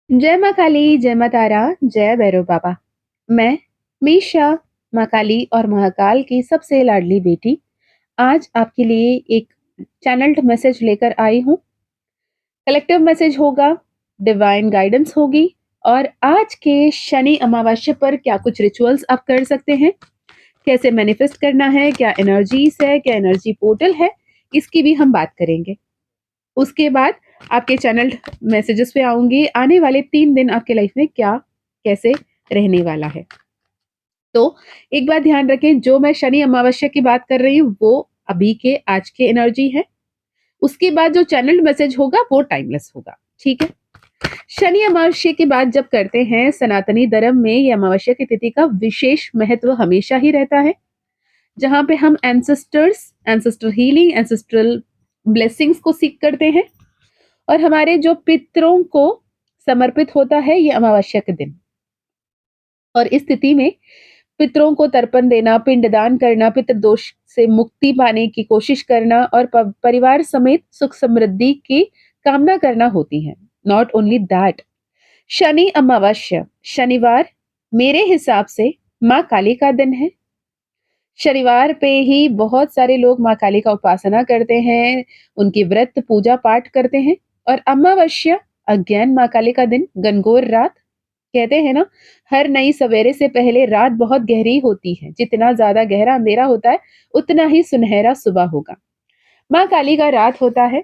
जय माँ काली, जय माँ तारा, जय भैरव बाबा। मैं मीशा, माँ काली और महाकाल की सबसे लाडली बेटी, आज आपके लिए एक चैनल्ड मैसेज लेकर आई हूँ। कलेक्टिव मैसेज होगा, डिवाइन गाइडेंस होगी और आज के शनि अमावस्या पर क्या कुछ रिचुअल्स आप कर सकते हैं, कैसे मैनिफेस्ट करना है, क्या एनर्जीज है, क्या एनर्जी पोर्टल है, इसकी भी हम बात करेंगे। उसके बाद आपके चैनल मैसेजेस पे आऊँगी, आने वाले 3 दिन आपके लाइफ में क्या कैसे रहने वाला है। तो एक बात ध्यान रखें, जो मैं शनि अमावस्या की बात कर रही हूँ, वो अभी के आज के एनर्जी है। उसके बाद जो चैनल्ड मैसेज होगा, वो टाइमलेस होगा, ठीक है? शनि अमावस्या की बात जब करते हैं, सनातनी धर्म में ये अमावस्या की तिथि का विशेष महत्व हमेशा ही रहता है, जहाँ पे हम एंसेस्टर हीलिंग, एंसेस्ट्रल ब्लेसिंग्स को सीक करते हैं और हमारे जो पितरों को समर्पित होता है ये अमावस्या के दिन। और इस स्थिति में पितरों को तर्पण देना, पिंडदान करना, पितृदोष से मुक्ति पाने की कोशिश करना और परिवार समेत सुख समृद्धि की कामना करना होती है। नॉट ओनली दैट, शनि अमावस्या शनिवार मेरे हिसाब से माँ काली का दिन है। शनिवार पे ही बहुत सारे लोग माँ काली का उपासना करते हैं, उनकी व्रत पूजा पाठ करते हैं। और अमावस्या अगेन माँ काली का दिन, गणगौर रात। कहते हैं ना, हर नई सवेरे से पहले रात बहुत गहरी होती है। जितना ज्यादा गहरा अंधेरा होता है, उतना ही सुनहरा सुबह होगा। माँ काली का रात होता है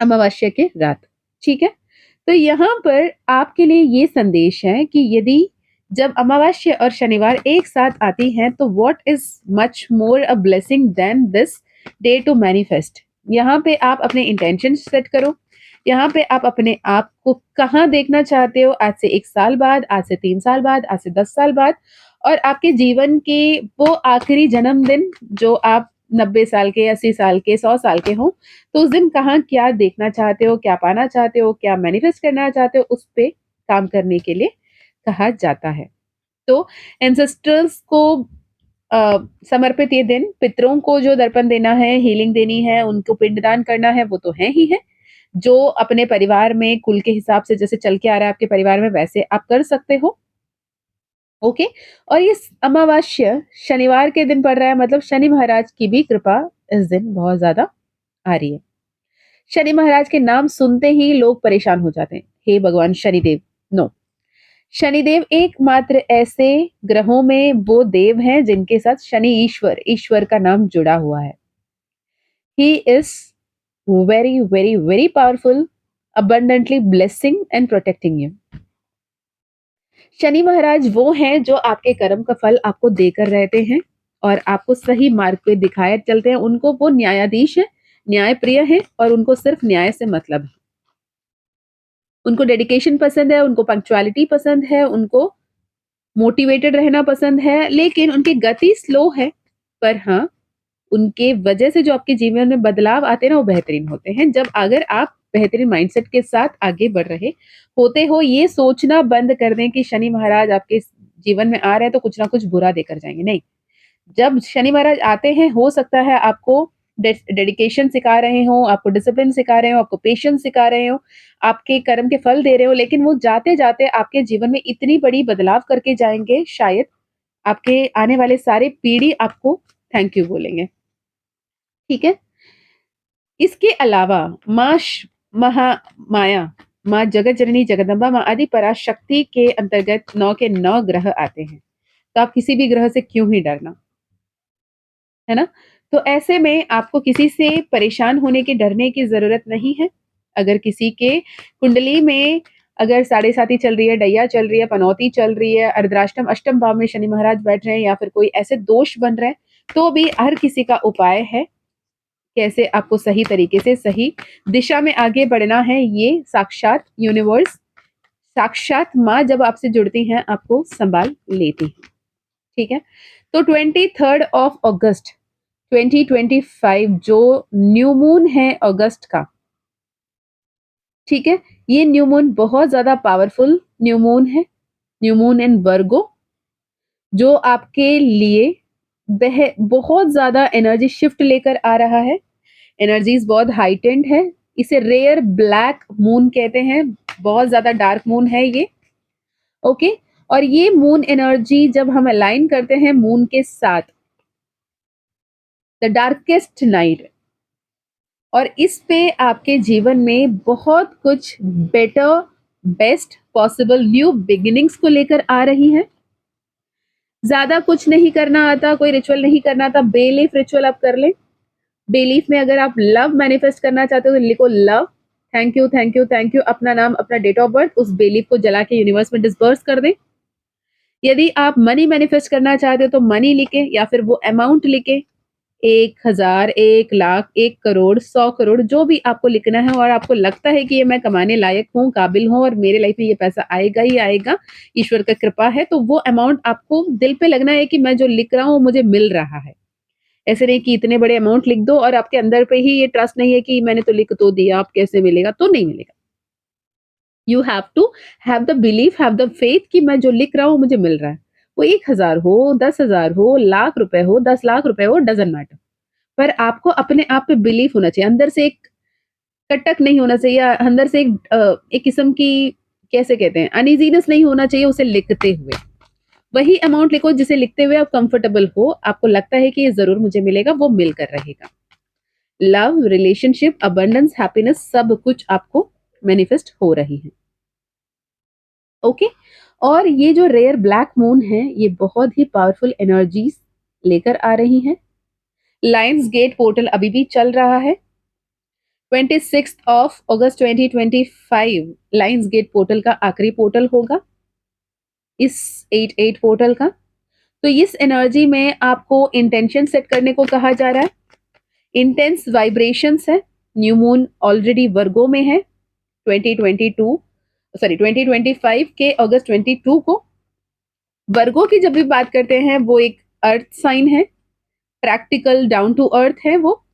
अमावस्या के रात, ठीक है? तो यहाँ पर आपके लिए ये संदेश है कि यदि जब अमावस्या और शनिवार एक साथ आती हैं, तो what is much more a blessing than this day to manifest. यहाँ पे आप अपने इंटेंशन सेट करो। यहाँ पे आप अपने आप को कहाँ देखना चाहते हो, आज से 1 साल बाद, आज से 3 साल बाद, आज से 10 साल बाद, और आपके जीवन के वो आखिरी जन्मदिन जो आप 90 साल के, 80 साल के, 100 साल के हों, तो उस दिन कहाँ क्या देखना चाहते हो, क्या पाना चाहते हो, क्या मैनिफेस्ट करना चाहते हो, उस पे काम करने के लिए कहा जाता है। तो एंसेस्टर्स को समर्पित ये दिन, पितरों को जो दर्पण देना है, हीलिंग देनी है, उनको पिंडदान करना है, वो तो है ही है। जो अपने परिवार में कुल के हिसाब से जैसे चल के आ रहा है आपके परिवार में, वैसे आप कर सकते हो। ओके। और ये अमावस्या शनिवार के दिन पड़ रहा है, मतलब शनि महाराज की भी कृपा इस दिन बहुत ज्यादा आ रही है। शनि महाराज के नाम सुनते ही लोग परेशान हो जाते हैं, हे भगवान शनिदेव। नो, शनिदेव एकमात्र ऐसे ग्रहों में वो देव हैं जिनके साथ शनि ईश्वर ईश्वर का नाम जुड़ा हुआ है। He is very very very powerful, abundantly blessing and protecting you। Shani Maharaj वो हैं जो आपके कर्म का फल आपको देकर रहते हैं और आपको सही मार्ग पे दिखाए चलते हैं। उनको वो न्यायाधीश है, न्याय प्रिय है और उनको सिर्फ न्याय से मतलब है। उनको डेडिकेशन पसंद है, उनको पंक्चुअलिटी पसंद है, उनको मोटिवेटेड रहना पसंद है, लेकिन उनकी गति स्लो है। पर हाँ, उनके वजह से जो आपके जीवन में बदलाव आते हैं ना, वो बेहतरीन होते हैं। जब अगर आप बेहतरीन माइंडसेट के साथ आगे बढ़ रहे होते हो, ये सोचना बंद कर दें कि शनि महाराज आपके जीवन में आ रहे हैं तो कुछ ना कुछ बुरा देकर जाएंगे। नहीं, जब शनि महाराज आते हैं, हो सकता है आपको डेडिकेशन सिखा रहे हो, आपको डिसिप्लिन सिखा रहे हो, आपको पेशेंस सिखा रहे हो, आपके कर्म के फल दे रहे हो, लेकिन वो जाते जाते आपके जीवन में इतनी बड़ी बदलाव करके जाएंगे, शायद आपके आने वाले सारे पीढ़ी आपको थैंक यू बोलेंगे। ठीक है। इसके अलावा महामाया, माँ जगत जननी जगदम्बा, माँ आदि पराशक्ति के अंतर्गत 9 के 9 ग्रह आते हैं। तो आप किसी भी ग्रह से क्यों ही डरना, है ना? तो ऐसे में आपको किसी से परेशान होने के, डरने की जरूरत नहीं है। अगर किसी के कुंडली में अगर साढ़े साती चल रही है, डैया चल रही है, पनौती चल रही है, अर्धराष्टम अष्टम भाव में शनि महाराज बैठ रहे हैं, या फिर कोई ऐसे दोष बन रहे हैं, तो भी हर किसी का उपाय है कैसे आपको सही तरीके से सही दिशा में आगे बढ़ना है। ये साक्षात यूनिवर्स, साक्षात माँ जब आपसे जुड़ती हैं, आपको संभाल लेती है। ठीक है। तो 23 अगस्त 2025 जो न्यू मून है अगस्त का, ठीक है, ये न्यू मून बहुत ज्यादा पावरफुल न्यू मून है। न्यू मून इन वर्गो, जो आपके लिए बहुत ज्यादा एनर्जी शिफ्ट लेकर आ रहा है। एनर्जीज बहुत हाइटेंड है। इसे रेयर ब्लैक मून कहते हैं। बहुत ज़्यादा डार्क मून है ये, ओके? और ये मून एनर्जी जब हम अलाइन करते हैं मून के साथ, द डार्केस्ट नाइट, और इस पे आपके जीवन में बहुत कुछ better, best possible new beginnings को लेकर आ रही हैं। ज़्यादा कुछ नहीं करना आता, कोई रिचुअल नहीं करना आता, बेलीफ रिचुअल आप कर लें। बेलीफ में अगर आप लव मैनिफेस्ट करना चाहते हो तो लिखो love, thank you, thank you, thank you, अपना नाम, अपना डेट ऑफ बर्थ, उस बेलीफ को जला के यूनिवर्स में डिस्पर्स कर दें। यदि आप मनी मैनिफेस्ट करना चाहते हो तो मनी लिखें या फिर वो अमाउंट लिखें, 1000, 1 लाख, 1 करोड़, 100 करोड़, जो भी आपको लिखना है और आपको लगता है कि ये मैं कमाने लायक हूँ, काबिल हूँ और मेरे लाइफ में ये पैसा आएगा ही आएगा, ईश्वर का कृपा है, तो वो अमाउंट आपको दिल पे लगना है कि मैं जो लिख रहा हूँ मुझे मिल रहा है। ऐसे नहीं कि इतने बड़े अमाउंट लिख दो और आपके अंदर पे ही ये ट्रस्ट नहीं है कि मैंने तो लिख तो दिया, अब कैसे मिलेगा? तो नहीं मिलेगा। You have to have the belief, have the faith कि मैं जो लिख रहा हूँ मुझे मिल रहा है। वो 1000 हो, 10,000 हो, लाख रुपए हो, 10 लाख रुपए हो, डज़न्ट मैटर। पर आपको अपने आप पे बिलीफ होना चाहिए। अंदर से एक कटक नहीं होना चाहिए, अंदर से एक किस्म की, कैसे कहते हैं, अनईज़ीनेस नहीं होना चाहिए उसे लिखते हुए। वही अमाउंट लिखो जिसे लिखते हुए आप कंफर्टेबल हो, आपको लगता है कि ये ज़रूर मुझे मिलेगा, वो मिलकर रहेगा। लव, रिलेशनशिप, अबंडेंस, हैप्पीनेस सब कुछ आपको मैनिफेस्ट हो रही है। ओके? और ये जो रेयर ब्लैक मून है, ये बहुत ही पावरफुल एनर्जीज़ लेकर आ रही हैं। लायंस गेट पोर्टल अभी भी चल रहा है। 26 of August 2025 Lions Gate portal का आखिरी पोर्टल होगा, इस 88 पोर्टल का। तो इस एनर्जी में आपको इंटेंशन सेट करने को कहा जा रहा है। इंटेंस वाइब्रेशंस है। न्यू मून ऑलरेडी वर्गो में है 2025 के अगस्त 22 को। वर्गो की जब भी बात करते हैं वो एक अर्थ साइन है, प्रैक्टिकल डाउन टू अर्थ है वो,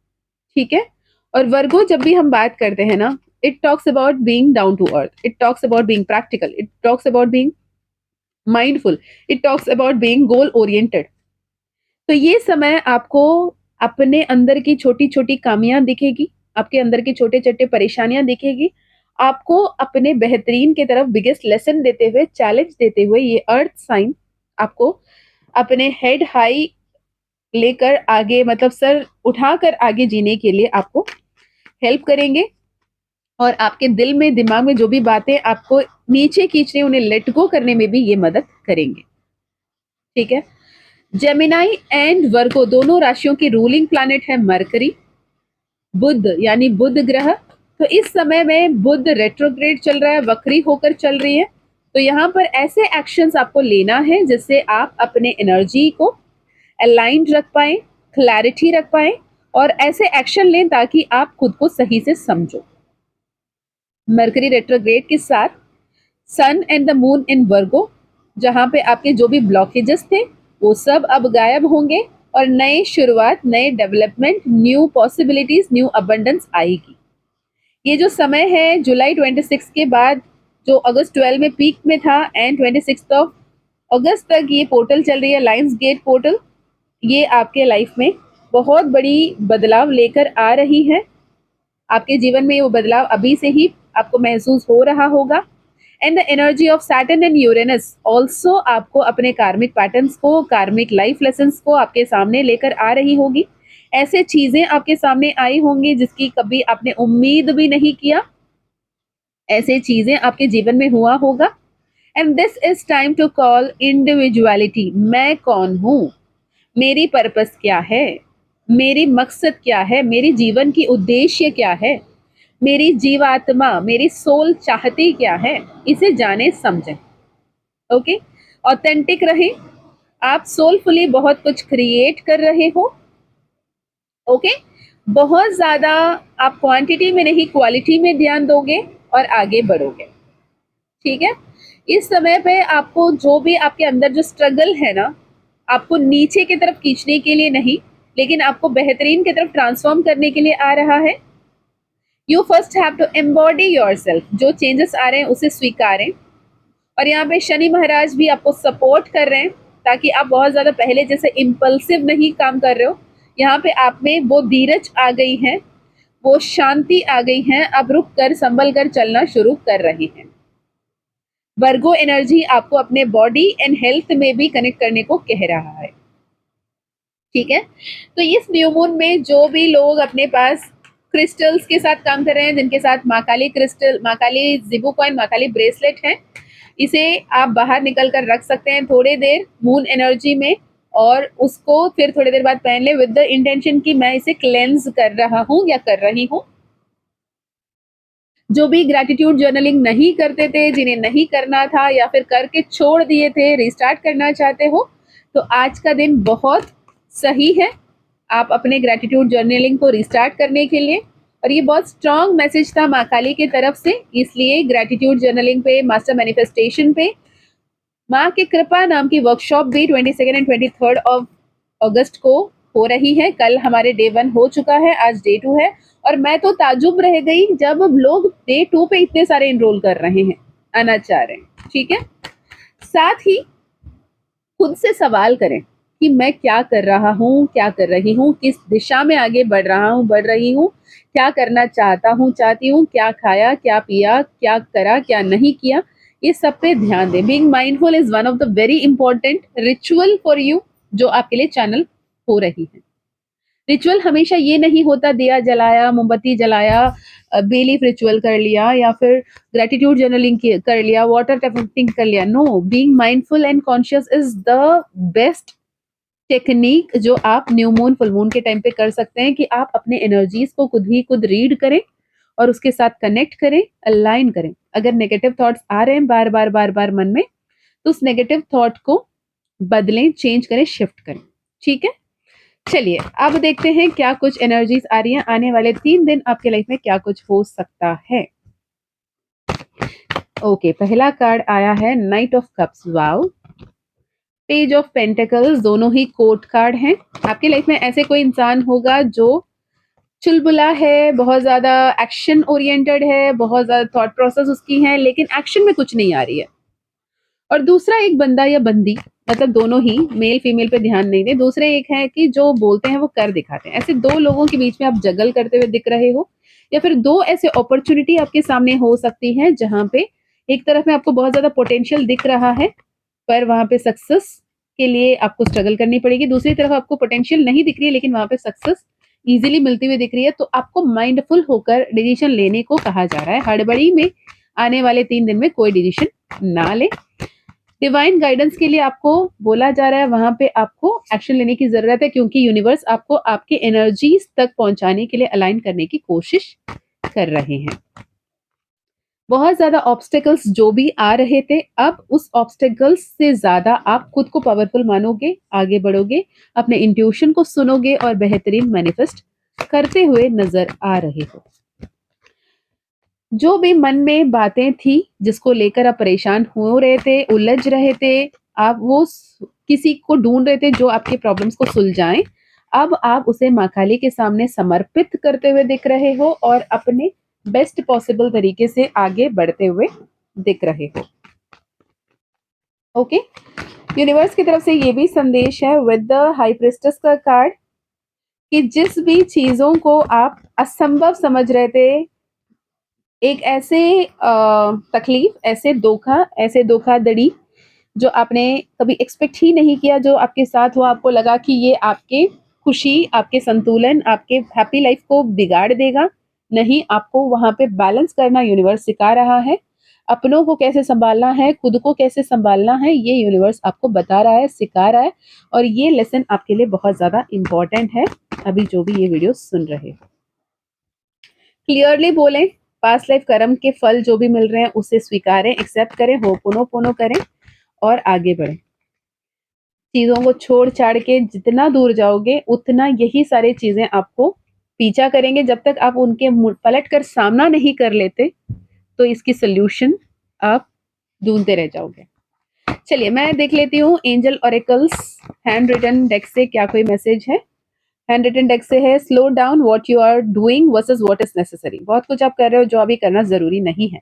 ठीक है? और वर्गो जब भी हम बात करते हैं ना, it talks about being down to earth, it talks about being practical, it talks about being mindful, it talks about being goal oriented. तो ये समय आपको अपने अंदर की छोटी-छोटी खामियाँ दिखेगी, आपके अंदर की छोटे-छोटे परेशानियाँ दिखेगी, आपको अपने बेहतरीन की तरफ बिगेस्ट लेसन देते हुए, चैलेंज देते हुए ये अर्थ साइन आपको अपने हेड हाई लेकर आगे, मतलब सर उठाकर आगे जीने के लिए आपको हेल्प करेंगे और आपके दिल में, दिमाग में जो भी बातें आपको नीचे खींचने, उन्हें लेट गो करने में भी ये मदद करेंगे, ठीक है? जेमिनाई एंड वर्गो दोनों राशियों की रूलिंग प्लैनेट है मरकरी, बुध यानी बुध ग्रह। तो इस समय में बुध रेट्रोग्रेड चल रहा है, वक्री होकर चल रही है। तो यहाँ पर ऐसे एक्शंस आपको लेना है जिससे आप अपने एनर्जी को अलाइंड रख पाएं, क्लैरिटी रख पाएं और ऐसे एक्शन लें ताकि आप खुद को सही से समझो। मरकरी रेट्रोग्रेड के साथ सन एंड द मून इन वर्गो, जहां पे आपके जो भी ब्लॉकेजेस थे वो सब अब गायब होंगे और नए शुरुआत, नए development, new possibilities, new abundance आएगी। ये जो समय है जुलाई 26 के बाद, जो अगस्त 12 में पीक में था एंड 26 ऑफ अगस्त तक ये पोर्टल चल रही है, लायंस गेट पोर्टल, ये आपके लाइफ में बहुत बड़ी बदलाव लेकर आ रही है। आपके जीवन में वो बदलाव अभी से ही आपको महसूस हो रहा होगा। And the energy of Saturn and Uranus also आपको अपने कार्मिक पैटर्न्स को, कार्मिक लाइफ लेसन्स को आपके सामने लेकर आ रही होगी। ऐसे चीजें आपके सामने आई होंगी जिसकी कभी आपने उम्मीद भी नहीं किया, ऐसे चीजें आपके जीवन में हुआ होगा। And this is time to call individuality. मैं कौन हूँ, मेरी पर्पस क्या है, मेरी मकसद क्या है, मेरी जीवन की उद्देश्य क्या है, मेरी जीवात्मा, मेरी सोल चाहती क्या है, इसे जाने समझें। ओके? ऑथेंटिक रहें। आप सोलफुली बहुत कुछ क्रिएट कर रहे हो। ओके? बहुत ज़्यादा आप क्वांटिटी में नहीं, क्वालिटी में ध्यान दोगे और आगे बढ़ोगे, ठीक है? इस समय पे आपको जो भी आपके अंदर जो स्ट्रगल है ना, आपको नीचे की तरफ खींचने के लिए नहीं, लेकिन आपको बेहतरीन की तरफ ट्रांसफॉर्म करने के लिए आ रहा है। You first have to embody yourself. जो चेंजेस आ रहे हैं उसे स्वीकारें। और यहाँ पे शनि महाराज भी आपको सपोर्ट कर रहे हैं ताकि आप बहुत ज़्यादा पहले जैसे इम्पल्सिव नहीं काम कर रहे हो। यहाँ पे आप में वो धीरज आ गई है, वो शांति आ गई है, अब रुक कर संभल कर चलना शुरू कर रहे हैं। वर्गो एनर्जी आपको अपने बॉडी एंड हेल्थ में भी कनेक्ट करने को कह रहा है। ठीक है, तो इस न्यू मून में जो भी लोग अपने पास क्रिस्टल्स के साथ काम कर रहे हैं, जिनके साथ Mahakali crystal, Mahakali Zibu coin, Mahakali bracelet है, इसे आप बाहर निकल कर रख सकते हैं थोड़ी देर मून एनर्जी में, और उसको फिर थोड़ी देर बाद पहन ले विद द इंटेंशन कि मैं इसे क्लेंस कर रहा हूं या कर रही हूं। जो भी ग्रैटिट्यूड जर्नलिंग नहीं करते थे, जिन्हें नहीं करना था या फिर करके छोड़ दिए थे, रिस्टार्ट करना चाहते हो, तो आज का दिन बहुत सही है आप अपने ग्रैटिट्यूड जर्नलिंग को रिस्टार्ट करने के लिए। और ये बहुत स्ट्रॉन्ग मैसेज था माँ काली की तरफ से, इसलिए ग्रैटिट्यूड जर्नलिंग पे, मास्टर मैनिफेस्टेशन पे माँ की कृपा नाम की वर्कशॉप भी 22 एंड 23 ऑफ अगस्त को हो रही है। कल हमारे डे 1 हो चुका है, आज डे 2 है, और मैं तो ताजुब रह गई जब लोग डे 2 पे इतने सारे एनरोल कर रहे हैं, आना चाह रहे हैं। ठीक है, साथ ही खुद से सवाल करें कि मैं क्या कर रहा हूँ, क्या कर रही हूँ, किस दिशा में आगे बढ़ रहा हूँ, बढ़ रही हूँ, क्या करना चाहता हूँ, चाहती हूँ, क्या खाया, क्या पिया, क्या करा, क्या नहीं किया, ये सब पे ध्यान दें। Being mindful is one of the very important ritual for you, जो आपके लिए चैनल हो रही है। रिचुअल हमेशा ये नहीं होता दिया जलाया, मोमबत्ती जलाया, बेलीफ रिचुअल कर लिया, या फिर ग्रेटिट्यूड जर्नलिंग कर लिया, वाटर टेपिंग कर लिया। No, being mindful and conscious is the best technique जो आप न्यू मून, फुल मून के टाइम पे कर सकते हैं, कि आप अपने एनर्जीज को खुद रीड करें और उसके साथ कनेक्ट करें, अलाइन करें। अगर नेगेटिव थॉट्स आ रहे हैं बार बार बार बार मन में, तो उस नेगेटिव थॉट को बदलें, चेंज करें, शिफ्ट करें। ठीक है, चलिए अब देखते हैं क्या कुछ एनर्जीज आ रही हैं, आने वाले 3 दिन आपके लाइफ में क्या कुछ हो सकता है। ओके, पहला कार्ड आया है night of cups. Wow, page of pentacles, दोनों ही कोर्ट कार्ड हैं। आपकी लाइफ में ऐसे कोई इंसान होगा जो चुलबुला है, बहुत ज्यादा एक्शन ओरिएंटेड है, बहुत ज्यादा थॉट प्रोसेस उसकी है, लेकिन एक्शन में कुछ नहीं आ रही है। और दूसरा एक बंदा या बंदी, मतलब दोनों ही, मेल फीमेल पे ध्यान नहीं दे, दूसरे एक है कि जो बोलते हैं वो कर दिखाते हैं। ऐसे दो लोगों के बीच में आप जगल करते हुए दिख रहे हो, या फिर दो ऐसे अपॉर्चुनिटी आपके सामने हो सकती है जहां पे एक तरफ में आपको बहुत ज्यादा पोटेंशियल दिख रहा है, पर वहां पे सक्सेस के लिए आपको स्ट्रगल करनी पड़ेगी। दूसरी तरफ आपको पोटेंशियल नहीं दिख रही है, लेकिन वहां पे सक्सेस इजीली मिलती हुई दिख रही है। तो आपको माइंडफुल होकर डिसीजन लेने को कहा जा रहा है। हड़बड़ी में आने वाले 3 दिन में कोई डिसीजन ना ले। डिवाइन गाइडेंस के लिए आपको बोला जा रहा है, वहां पे आपको एक्शन लेने की जरूरत है, क्योंकि यूनिवर्स आपको आपके एनर्जीज तक पहुंचाने के लिए अलाइन करने की कोशिश कर रहे हैं। बहुत ज्यादा ऑब्स्टेकल्स जो भी आ रहे थे, अब उस ऑब्स्टेकल्स से ज्यादा आप खुद को पावरफुल मानोगे, आगे बढ़ोगे, अपने इंट्यूशन को सुनोगे और बेहतरीन मैनिफेस्ट करते हुए नजर आ रहे हो। जो भी मन में बातें थी जिसको लेकर आप परेशान हो रहे थे, उलझ रहे थे, आप वो किसी को ढूंढ रहे थे जो आपके प्रॉब्लम्स को सुलझाएं, अब आप उसे माँ काली के सामने समर्पित करते हुए दिख रहे हो और अपने बेस्ट पॉसिबल तरीके से आगे बढ़ते हुए दिख रहे हो। ओके, यूनिवर्स की तरफ से ये भी संदेश है विद द हाई प्रिस्टेस का कार्ड, कि जिस भी चीजों को आप असंभव समझ रहे थे, एक ऐसे तकलीफ, ऐसे धोखाधड़ी जो आपने कभी एक्सपेक्ट ही नहीं किया, जो आपके साथ हुआ, आपको लगा कि ये आपके खुशी, आपके संतुलन, आपके हैप्पी लाइफ को बिगाड़ देगा। नहीं, आपको वहां पे बैलेंस करना यूनिवर्स सिखा रहा है। अपनों को कैसे संभालना है, खुद को कैसे संभालना है, ये यूनिवर्स आपको बता रहा है, सिखा रहा है, और ये लेसन आपके लिए बहुत ज्यादा इंपॉर्टेंट है। अभी जो भी ये वीडियो सुन रहे हो, क्लियरली बोलें, पास्ट लाइफ कर्म के फल जो भी मिल रहे हैं उसे स्वीकारें, एक्सेप्ट करें, होपोनोपोनो करें और आगे बढ़ें। चीजों को छोड़ छाड़ के जितना दूर जाओगे, उतना यही सारी चीजें आपको पीछा करेंगे। जब तक आप उनके पलट कर सामना नहीं कर लेते, तो इसकी सोल्यूशन आप ढूंढते रह जाओगे। चलिए मैं देख लेती हूँ angel oracles hand written deck से क्या कोई मैसेज है। हैंड रिटन डेक से है, slow down what you are doing versus what is necessary. बहुत कुछ आप कर रहे हो जो अभी करना जरूरी नहीं है।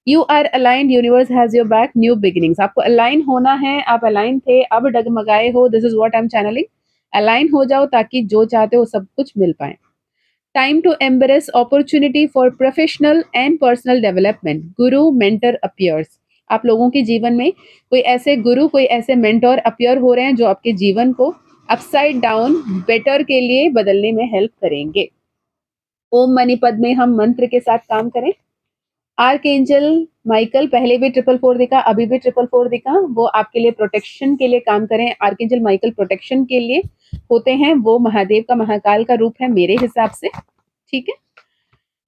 You are aligned, universe has your back, new beginnings. आपको अलाइन होना है, आप अलाइन थे, अब डगमगाए हो, this is what I am channelling. Align हो जाओ ताकि जो चाहते हो सब कुछ मिल पाए। Time to embrace opportunity for professional and personal development, guru mentor appears. आप लोगों के जीवन में कोई ऐसे गुरु, कोई ऐसे मेंटर अपीयर हो रहे हैं जो आपके जीवन को अपसाइड डाउन बेटर के लिए बदलने में हेल्प करेंगे। ओम मनी पद में हम मंत्र के साथ काम करें। आर्कएंजल माइकल पहले भी 444 दिखा, अभी भी 444 दिखा, वो आपके लिए प्रोटेक्शन के लिए काम करें। आर्कएंजल माइकल प्रोटेक्शन के लिए होते हैं, वो महादेव का महाकाल का रूप है मेरे हिसाब से, ठीक है।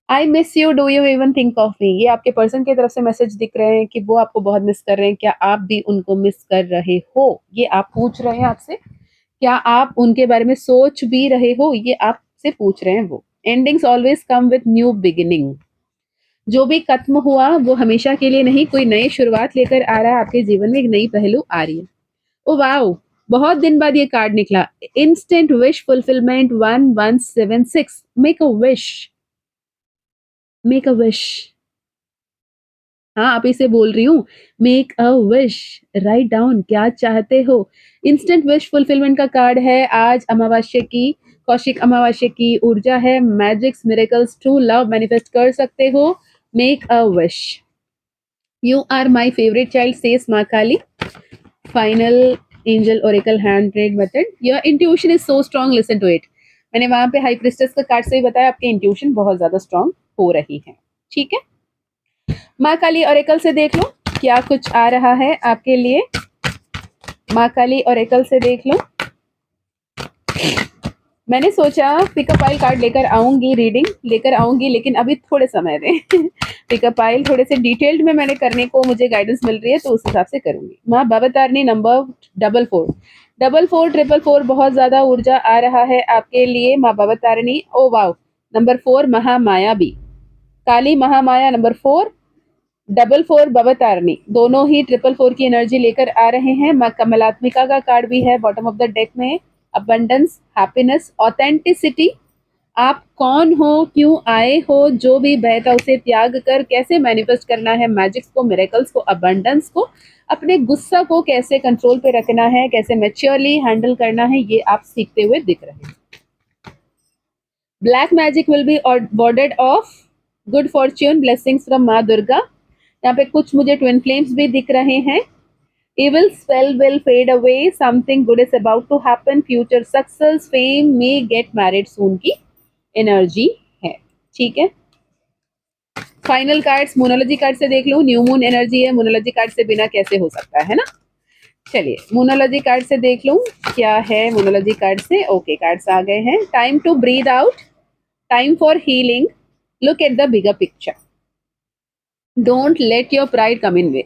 I miss you, do you even think of me, ये आपके पर्सन की तरफ से मैसेज दिख रहे हैं कि वो आपको बहुत मिस कर रहे हैं। क्या आप भी उनको मिस कर रहे हो, ये आप पूछ रहे हैं आपसे। क्या आप उनके बारे में सोच भी रहे हो, ये आपसे पूछ रहे हैं वो। Endings always come with new beginning, जो भी खत्म हुआ वो हमेशा के लिए नहीं, कोई नई शुरुआत लेकर आ रहा है आपके जीवन में, एक नई पहलू आ रही है। ओ वाओ, बहुत दिन बाद ये कार्ड निकला। Instant wish fulfilment 1176, make a wish, make a wish. हाँ, आप इसे बोल रही हूँ, make a wish, write down क्या चाहते हो। इंस्टेंट विश फुलफिलमेंट का कार्ड है। आज अमावस्या की, कौशिक अमावस्या की ऊर्जा है। Magics miracles true love manifest कर सकते हो। Make a wish. You are my favorite child, says Ma Kali. Final angel oracle hand read method. Your intuition is so strong, listen to it. मैंने वहां पे हाई प्रिस्टेस का card से ही बताया, आपकी इंट्यूशन बहुत ज्यादा स्ट्रांग हो रही है, ठीक है। माँ काली ओरेकल से देख लो क्या कुछ आ रहा है आपके लिए। माँ काली ओरेकल से देख लो। मैंने सोचा पिकअप आइल कार्ड लेकर आऊंगी, रीडिंग लेकर आऊंगी, लेकिन अभी थोड़े समय दें। पिकअप आइल थोड़े से डिटेल्ड में मैंने करने को मुझे गाइडेंस मिल रही है, तो उस हिसाब से करूंगी। माँ भवतारिणी नंबर 44 4444 बहुत ज्यादा ऊर्जा आ रहा है आपके लिए माँ Bhavatarini. Oh wow, number 4 Mahamaya भी, काली महामाया नंबर 4, 44 भवतारिणी, दोनों ही 444 की एनर्जी लेकर आ रहे हैं। माँ कमलात्मिका का कार्ड भी है बॉटम ऑफ द डेक में। अबंडेंस, हैप्पीनेस, ऑथेंटिसिटी, आप कौन हो, क्यों आए हो, जो भी बहता उसे त्याग कर कैसे मैनिफेस्ट करना है मैजिक्स को, मिरेकल्स को, अबंडेंस को, अपने गुस्सा को कैसे कंट्रोल पे रखना है, कैसे मैच्योरली हैंडल करना है, ये आप सीखते हुए दिख रहे हैं। Black magic will be warded off good fortune, blessings from Maa Durga. यहाँ पे कुछ मुझे ट्विन फ्लेम्स भी दिख रहे हैं। Evil spell will fade away, something good is about to happen, future success, fame, may get married soon की एनर्जी है, ठीक है। फाइनल कार्ड्स मोनोलॉजी कार्ड से देख लो। न्यू मून एनर्जी है, मोनोलॉजी कार्ड से बिना कैसे हो सकता है ना। चलिए मोनोलॉजी कार्ड से देख लूं क्या है मोनोलॉजी कार्ड से। ओके, कार्ड्स आ गए हैं। Time to breathe out, time for healing, look at the bigger picture, don't let your pride come in way.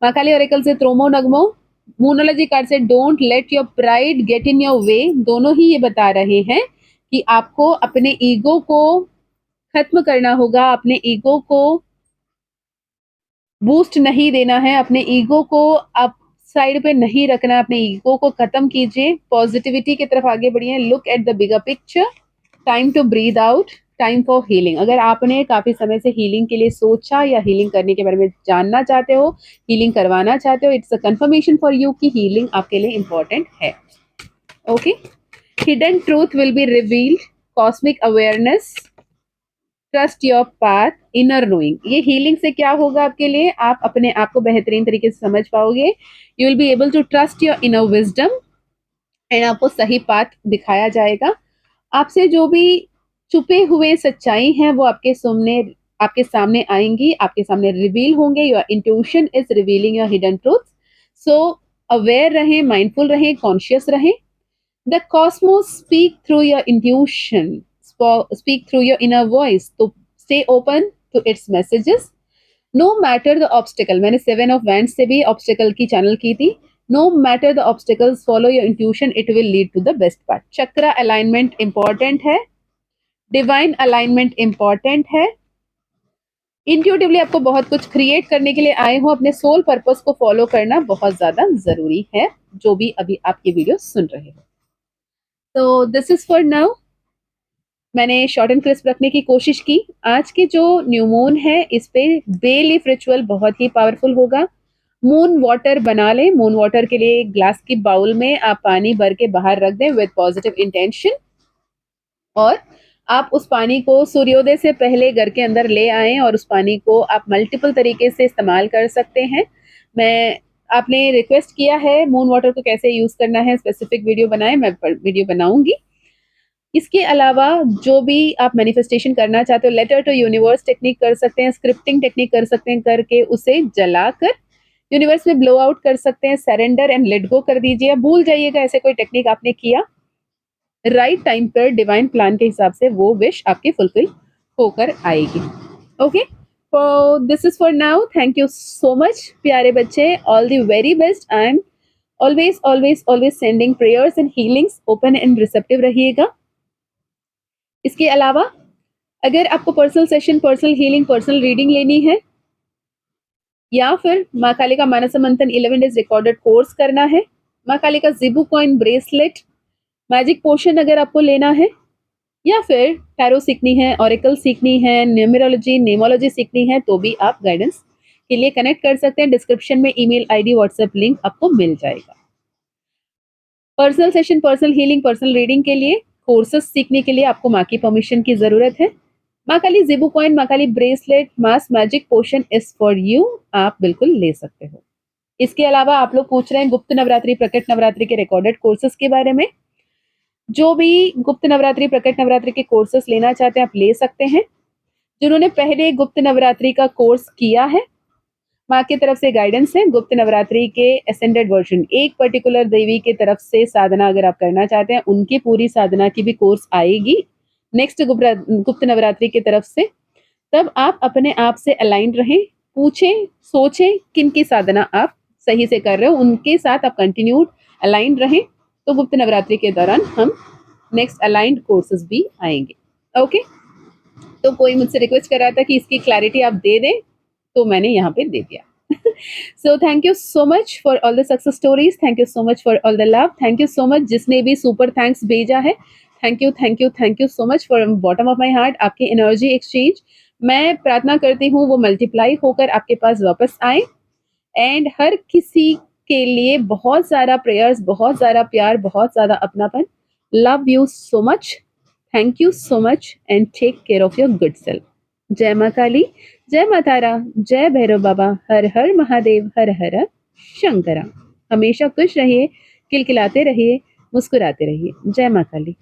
Mahakali oracle से त्रोमो नगमो, मोनोलॉजी कार्ड से don't let your pride get in your way. दोनों ही ये बता रहे हैं कि आपको अपने ईगो को खत्म करना होगा, अपने ईगो को बूस्ट नहीं देना है, अपने ईगो को आप साइड पे नहीं रखना, अपने ईगो को खत्म कीजिए, पॉजिटिविटी की तरफ आगे बढ़िए। Look at the bigger picture, time to breathe out, time for healing. अगर आपने काफी समय से हीलिंग के लिए सोचा या हीलिंग करने के बारे में जानना चाहते हो, हीलिंग करवाना चाहते हो, it's a confirmation for you कि हीलिंग आपके लिए इंपॉर्टेंट है। Okay, hidden truth will be revealed, cosmic awareness, trust your path, inner knowing. ये हीलिंग से क्या होगा आपके लिए, आप अपने आप को बेहतरीन तरीके से समझ पाओगे। You will be able to trust your inner wisdom and आपको सही पाथ दिखाया जाएगा। आपसे जो भी छुपे हुए सच्चाई हैं वो आपके सामने आएंगी, आपके सामने रिवील होंगे। Your intuition is revealing your hidden truth. So aware रहें, माइंडफुल रहें, कॉन्शियस रहें। The Cosmos speak through your intuition, speak through your inner voice, तो stay open to its messages, no matter the obstacle। मैंने 7 of Wands से भी obstacle की channel की थी। No matter the obstacles, follow your intuition, it will lead to the best path। चक्र alignment important है, divine alignment important है। Intuitively आपको बहुत कुछ क्रिएट करने के लिए आए हो, अपने सोल पर्पस को फॉलो करना बहुत ज्यादा जरूरी है, जो भी अभी आप ये वीडियो सुन रहे हो। तो दिस इज फॉर नाउ, मैंने शॉर्ट एंड क्रिस्प रखने की कोशिश की। आज की जो न्यू मून है इस पे बे लीफ रिचुअल बहुत ही पावरफुल होगा। मून वाटर बना लें। मून वाटर के लिए एक ग्लास की बाउल में आप पानी भर के बाहर रख दें विद पॉजिटिव इंटेंशन, और आप उस पानी को सूर्योदय से पहले घर के अंदर ले आएँ और उस पानी को आप मल्टीपल तरीके से इस्तेमाल कर सकते हैं। मैं आपने रिक्वेस्ट किया है मून वाटर को कैसे यूज़ करना है, स्पेसिफिक वीडियो बनाएँ, मैं प वीडियो बनाऊँगी। इसके अलावा जो भी आप मैनिफेस्टेशन करना चाहते हो, लेटर टू यूनिवर्स टेक्निक कर सकते हैं, स्क्रिप्टिंग टेक्निक कर सकते हैं, करके उसे जलाकर यूनिवर्स में ब्लो आउट कर सकते हैं, सरेंडर एंड लेट गो कर दीजिए। भूल जाइएगा ऐसे कोई टेक्निक आपने किया। राइट टाइम पर डिवाइन प्लान के हिसाब से वो विश आपकी फुलफिल होकर आएगी। ओके, तो this is for now. Thank you so much प्यारे बच्चे, all the very best. I am always always always sending prayers and healings. Open and receptive रहिएगा। इसके अलावा अगर आपको personal session, personal healing, personal reading लेनी है या फिर माँ काली का मानस मंथन 11 डेज रिकॉर्डेड कोर्स करना है, माँ काली का Zibu coin bracelet, magic potion अगर आपको लेना है, या फिर टैरो सीखनी है, ऑरेकल सीखनी है, न्यूमरोलॉजी, नेमोलॉजी सीखनी है, तो भी आप गाइडेंस के लिए कनेक्ट कर सकते हैं। डिस्क्रिप्शन में ईमेल आईडी, व्हाट्सएप लिंक आपको मिल जाएगा। Personal session, personal healing, personal reading के लिए, कोर्सेस सीखने के लिए आपको माँ की परमिशन की जरूरत है। माँ काली जिबू coin, Maa Kali bracelet, mass magic potion is for you, आप बिल्कुल ले सकते हो। इसके अलावा आप लोग पूछ रहे हैं गुप्त नवरात्रि, प्रकट नवरात्रि के रिकॉर्डेड कोर्सेस के बारे में। जो भी गुप्त नवरात्रि, प्रकट नवरात्रि के कोर्सेस लेना चाहते हैं आप ले सकते हैं। जिन्होंने पहले गुप्त नवरात्रि का कोर्स किया है, माँ की तरफ से गाइडेंस है। गुप्त नवरात्रि के एसेंडेड वर्जन, एक पर्टिकुलर देवी की तरफ से साधना अगर आप करना चाहते हैं, उनकी पूरी साधना की भी कोर्स आएगी नेक्स्ट गुप्त नवरात्रि की तरफ से। तब आप अपने आप से अलाइंड रहें, पूछें, सोचें किन की साधना आप सही से कर रहे हो, उनके साथ आप कंटिन्यूड अलाइंड रहें। तो गुप्त नवरात्रि के दौरान हम नेक्स्ट अलाइंड कोर्सेज भी आएंगे। ओके, तो कोई मुझसे रिक्वेस्ट कर रहा था कि इसकी क्लैरिटी आप दे दें, तो मैंने यहाँ पे दे दिया। So thank you so much for all the success stories, thank you so much for all the love, thank you so much जिसने भी सुपर थैंक्स भेजा है। Thank you thank you thank you so much from bottom of my heart. आपकी energy exchange, मैं प्रार्थना करती हूँ वो मल्टीप्लाई होकर आपके पास वापस आए। एंड हर किसी के लिए बहुत सारा प्रेयर्स, बहुत सारा प्यार, बहुत ज़्यादा अपनापन। Love you so much, thank you so much and take care of your good self. जय माँ काली, जय माँ तारा, जय भैरव बाबा, हर हर महादेव, हर हर शंकरा। हमेशा खुश रहिए, खिलखिलाते रहिए, मुस्कुराते रहिए। जय माँ काली।